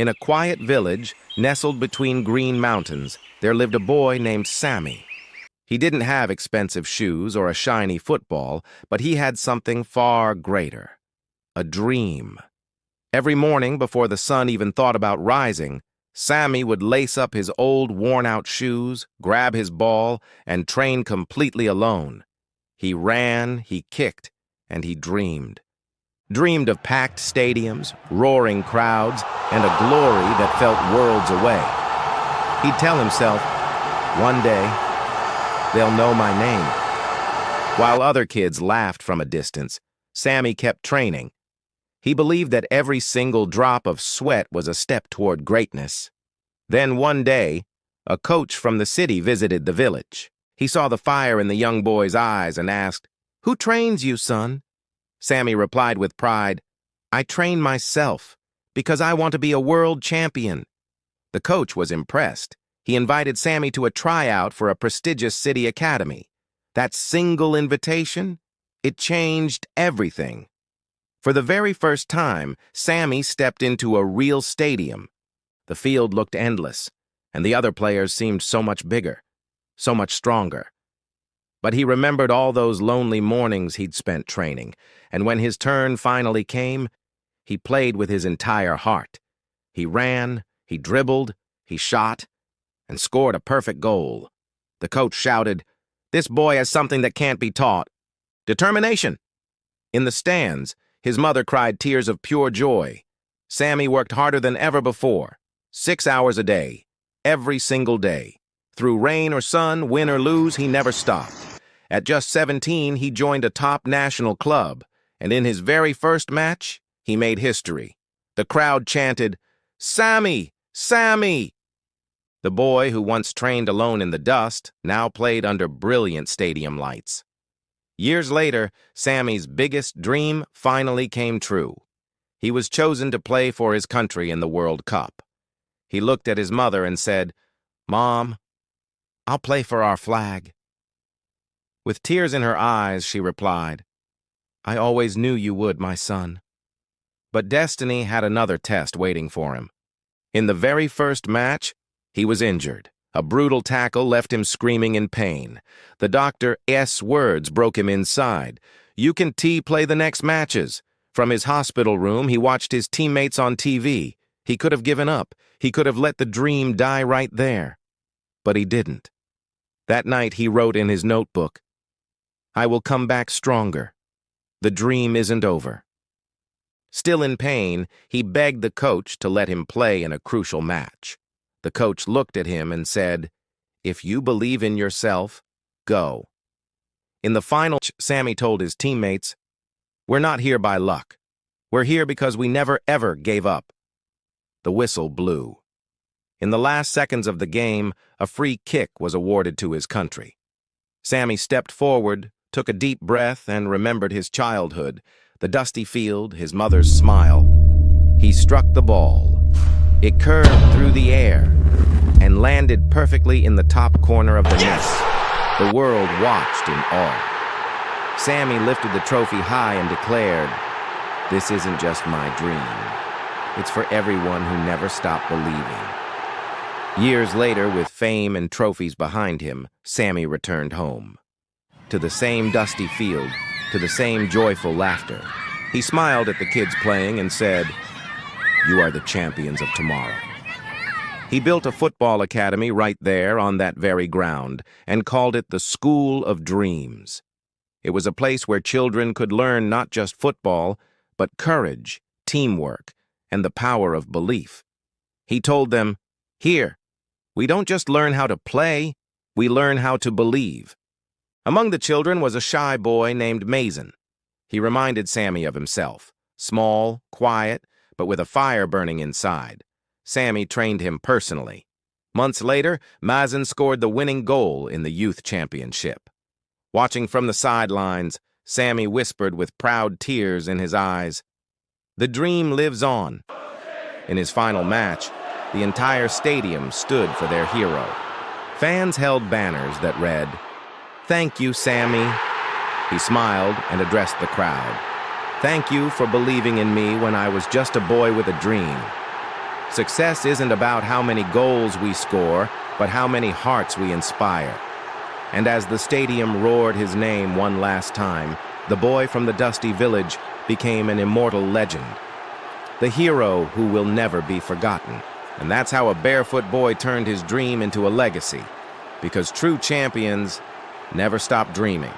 In a quiet village, nestled between green mountains, there lived a boy named Sammy. He didn't have expensive shoes or a shiny football, but he had something far greater. A dream. Every morning, before the sun even thought about rising, Sammy would lace up his old, worn-out shoes, grab his ball, and train completely alone. He ran, he kicked, and he dreamed. Dreamed of packed stadiums, roaring crowds, and a glory that felt worlds away. He'd tell himself, one day, they'll know my name. While other kids laughed from a distance, Sammy kept training. He believed that every single drop of sweat was a step toward greatness. Then one day, a coach from the city visited the village. He saw the fire in the young boy's eyes and asked, "Who trains you, son?" Sammy replied with pride, "I train myself, because I want to be a world champion." The coach was impressed. He invited Sammy to a tryout for a prestigious city academy. That single invitation, it changed everything. For the very first time, Sammy stepped into a real stadium. The field looked endless, and the other players seemed so much bigger, so much stronger. But he remembered all those lonely mornings he'd spent training, and when his turn finally came, he played with his entire heart. He ran, he dribbled, he shot, and scored a perfect goal. The coach shouted, "This boy has something that can't be taught. Determination!" In the stands, his mother cried tears of pure joy. Sammy worked harder than ever before, 6 hours a day, every single day. Through rain or sun, win or lose, he never stopped. At just 17, he joined a top national club, and in his very first match, he made history. The crowd chanted, "Sammy! Sammy!" The boy who once trained alone in the dust now played under brilliant stadium lights. Years later, Sammy's biggest dream finally came true. He was chosen to play for his country in the World Cup. He looked at his mother and said, "Mom, I'll play for our flag." With tears in her eyes, she replied, "I always knew you would, my son." But destiny had another test waiting for him. In the very first match, he was injured. A brutal tackle left him screaming in pain. The doctor's words broke him inside. "You can play the next matches." From his hospital room, he watched his teammates on TV. He could have given up. He could have let the dream die right there. But he didn't. That night, he wrote in his notebook, "I will come back stronger. The dream isn't over." Still in pain, he begged the coach to let him play in a crucial match. The coach looked at him and said, "If you believe in yourself, go." In the final, Sammy told his teammates, "We're not here by luck. We're here because we never ever gave up." The whistle blew. In the last seconds of the game, a free kick was awarded to his country. Sammy stepped forward, took a deep breath, and remembered his childhood, the dusty field, his mother's smile. He struck the ball. It curved through the air and landed perfectly in the top corner of the net. The world watched in awe. Sammy lifted the trophy high and declared, "This isn't just my dream. It's for everyone who never stopped believing." Years later, with fame and trophies behind him, Sammy returned home. To the same dusty field, to the same joyful laughter. He smiled at the kids playing and said, "You are the champions of tomorrow." He built a football academy right there on that very ground and called it the School of Dreams. It was a place where children could learn not just football, but courage, teamwork, and the power of belief. He told them, "Here, we don't just learn how to play, we learn how to believe." Among the children was a shy boy named Mason. He reminded Sammy of himself, small, quiet, but with a fire burning inside. Sammy trained him personally. Months later, Mazen scored the winning goal in the youth championship. Watching from the sidelines, Sammy whispered with proud tears in his eyes, "The dream lives on." In his final match, the entire stadium stood for their hero. Fans held banners that read, "Thank you, Sammy." He smiled and addressed the crowd. "Thank you for believing in me when I was just a boy with a dream." Success isn't about how many goals we score, but how many hearts we inspire. And as the stadium roared his name one last time, the boy from the dusty village became an immortal legend. The hero who will never be forgotten. And that's how a barefoot boy turned his dream into a legacy. Because true champions never stop dreaming.